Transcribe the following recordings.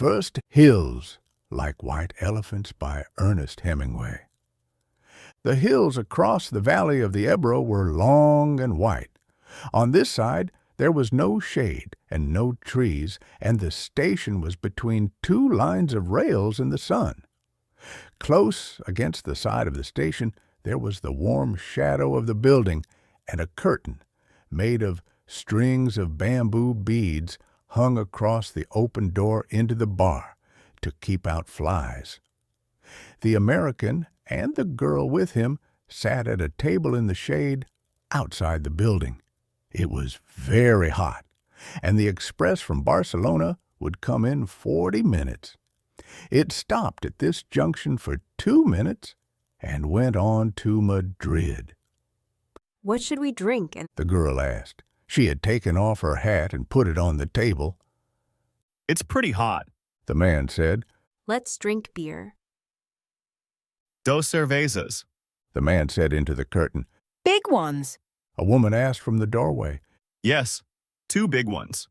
First, Hills, Like White Elephants by Ernest Hemingway. The hills across the valley of the Ebro were long and white. On this side there was no shade and no trees, and the station was between two lines of rails in the sun. Close against the side of the station there was the warm shadow of the building, and a curtain made of strings of bamboo beads hung across the open door into the bar to keep out flies. The American and the girl with him sat at a table in the shade outside the building. It was very hot, and the express from Barcelona would come in 40 minutes. It stopped at this junction for 2 minutes and went on to Madrid. What should we drink? The girl asked. She had taken off her hat and put it on the table. It's pretty hot, The man said. Let's drink beer. Dos cervezas. The man said into the curtain. Big ones. A woman asked from the doorway. Yes, 2 big ones.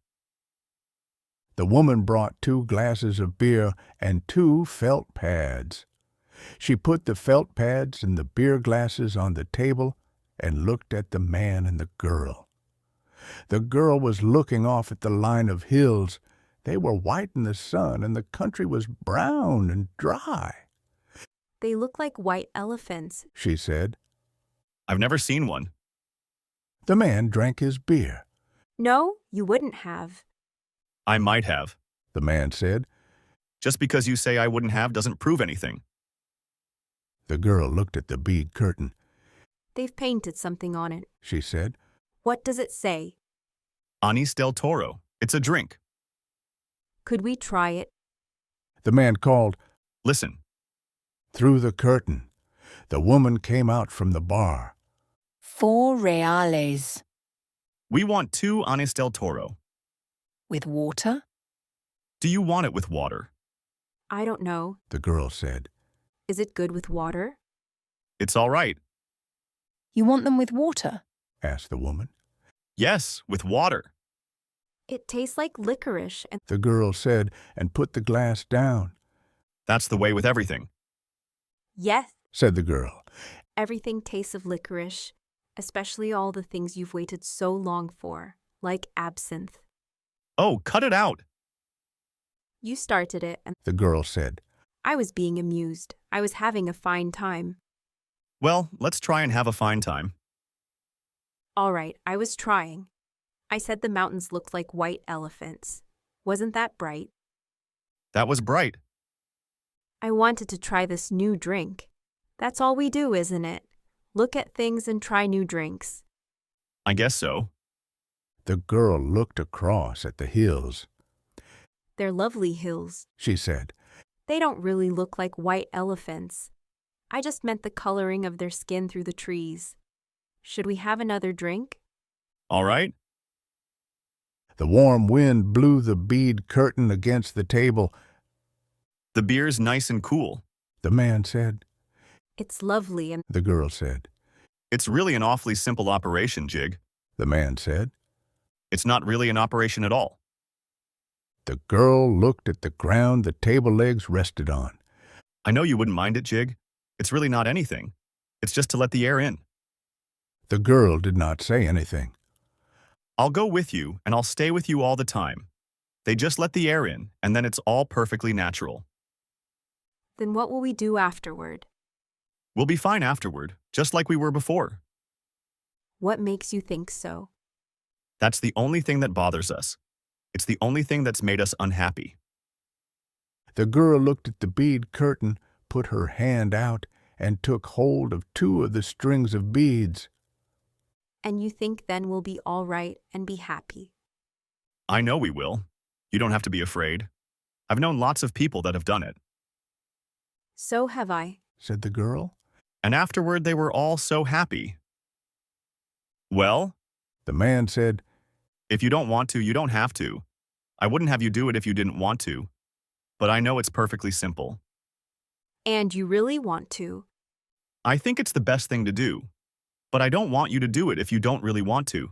The woman brought 2 glasses of beer and 2 felt pads. She put the felt pads and the beer glasses on the table and looked at the man and the girl. The girl was looking off at the line of hills. They were white in the sun, and the country was brown and dry. They look like white elephants, she said. I've never seen one. The man drank his beer. No, you wouldn't have. I might have. The man said. Just because you say I wouldn't have doesn't prove anything. The girl looked at the bead curtain. They've painted something on it, she said. What does it say? Anis del Toro. It's a drink. Could we try it? The man called. Listen. Through the curtain, the woman came out from the bar. 4 reales. We want 2 Anis del Toro. With water? Do you want it with water? I don't know. The girl said. Is it good with water? It's all right. You want them with water? Asked the woman. Yes, with water. It tastes like licorice, and The girl said, and put the glass down. That's the way with everything. yes, Said the girl. everything tastes of licorice, especially all the things you've waited so long for, like absinthe. Oh, cut it out. You started it, and The girl said. I was being amused. I was having a fine time. Well, let's try and have a fine time. All right, I was trying. I said the mountains looked like white elephants. Wasn't that bright? That was bright. I wanted to try this new drink. That's all we do, isn't it? Look at things and try new drinks. I guess so. The girl looked across at the hills. They're lovely hills. She said. They don't really look like white elephants. I just meant the coloring of their skin through the trees. Should we have another drink? All right. The warm wind blew the bead curtain against the table. The beer's nice and cool. The man said. It's lovely, and The girl said. It's really an awfully simple operation, Jig. The man said. It's not really an operation at all. The girl looked at the ground the table legs rested on. I know you wouldn't mind it, Jig. It's really not anything. It's just to let the air in. The girl did not say anything. I'll go with you, and I'll stay with you all the time. They just let the air in, and then it's all perfectly natural. then what will we do afterward? We'll be fine afterward, just like we were before. What makes you think so? That's the only thing that bothers us. It's the only thing that's made us unhappy. The girl looked at the bead curtain, put her hand out, and took hold of 2 of the strings of beads. And you think then we'll be all right and be happy? I know we will. You don't have to be afraid. I've known lots of people that have done it. So have I. Said the girl. And afterward, they were all so happy. Well, The man said. if you don't want to, you don't have to. I wouldn't have you do it if you didn't want to. But I know it's perfectly simple. And you really want to. I think it's the best thing to do. But I don't want you to do it if you don't really want to.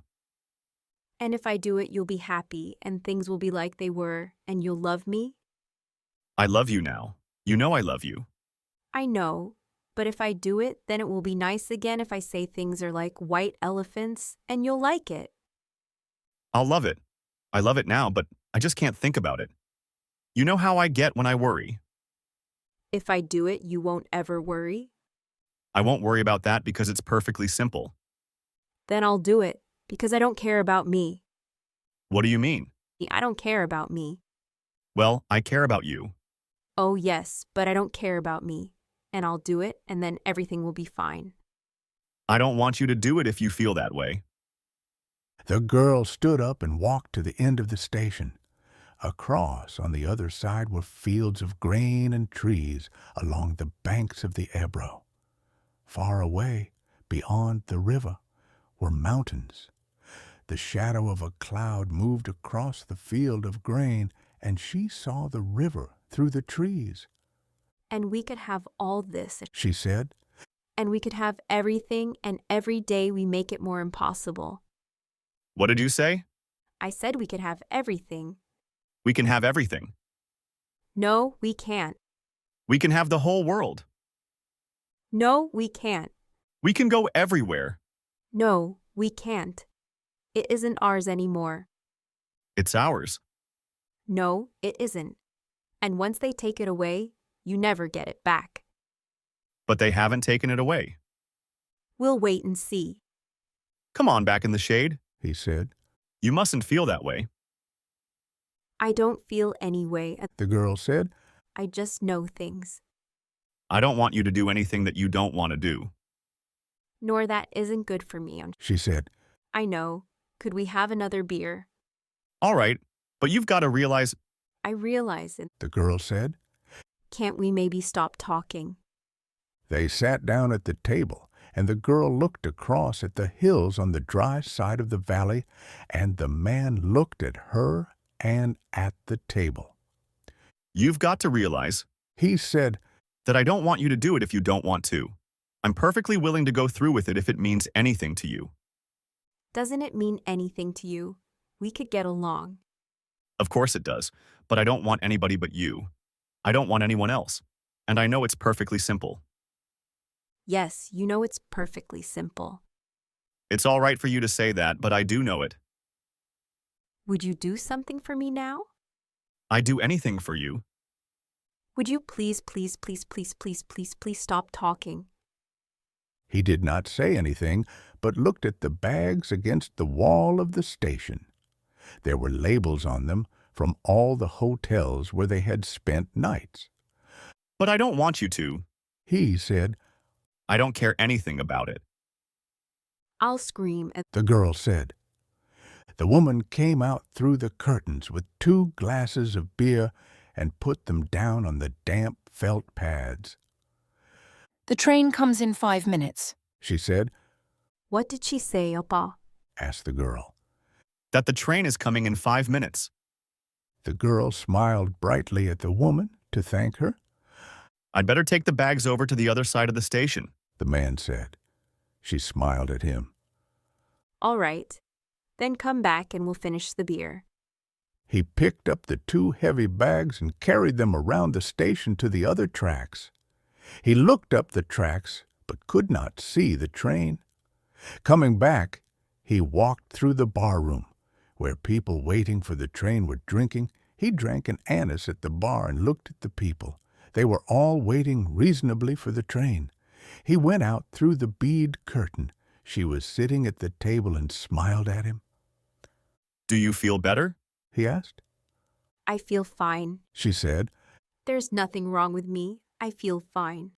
And if I do it, you'll be happy, and things will be like they were, and you'll love me? I love you now. You know I love you. I know, but if I do it, then it will be nice again if I say things are like white elephants, and you'll like it. I'll love it. I love it now, but I just can't think about it. You know how I get when I worry. If I do it, you won't ever worry. I won't worry about that because it's perfectly simple. Then I'll do it, because I don't care about me. What do you mean? I don't care about me. Well, I care about you. Oh, yes, but I don't care about me. And I'll do it, and then everything will be fine. I don't want you to do it if you feel that way. The girl stood up and walked to the end of the station. Across, on the other side, were fields of grain and trees along the banks of the Ebro. Far away, beyond the river, were mountains. The shadow of a cloud moved across the field of grain, and she saw the river through the trees. And we could have all this, She said, and we could have everything, and every day we make it more impossible. What did you say? I said we could have everything. We can have everything. No, we can't. We can have the whole world. No, we can't. We can go everywhere. No, we can't. It isn't ours anymore. It's ours. No, it isn't. And once they take it away, you never get it back. But they haven't taken it away. We'll wait and see. Come on back in the shade. he said. You mustn't feel that way. I don't feel any way. The girl said, I just know things. I don't want you to do anything that you don't want to do. Nor that isn't good for me. she said. I know. Could we have another beer? All right, but you've got to realize I realize it. The girl said. Can't we maybe stop talking? They sat down at the table, and the girl looked across at the hills on the dry side of the valley, and the man looked at her and at the table. you've got to realize He said, that I don't want you to do it if you don't want to. I'm perfectly willing to go through with it if it means anything to you. Doesn't it mean anything to you? We could get along. Of course it does, but I don't want anybody but you. I don't want anyone else. And I know it's perfectly simple. Yes, you know it's perfectly simple. It's all right for you to say that, but I do know it. Would you do something for me now? I'd do anything for you. Would you please stop talking? He did not say anything, but looked at the bags against the wall of the station. There were labels on them from all the hotels where they had spent nights. But I don't want you to. He said, I don't care anything about it. I'll scream at the girl said. The woman came out through the curtains with 2 glasses of beer and put them down on the damp felt pads. The train comes in 5 minutes. She said, What did she say, Opa? asked the girl. That the train is coming in 5 minutes. The girl smiled brightly at the woman to thank her. I'd better take the bags over to the other side of the station. The man said. She smiled at him. All right. Then come back and we'll finish the beer. He picked up the 2 heavy bags and carried them around the station to the other tracks. He looked up the tracks, but could not see the train. Coming back, he walked through the barroom, where people waiting for the train were drinking. He drank an anise at the bar and looked at the people. They were all waiting reasonably for the train. He went out through the bead curtain. She was sitting at the table and smiled at him. Do you feel better? He asked. I feel fine. She said. There's nothing wrong with me. I feel fine.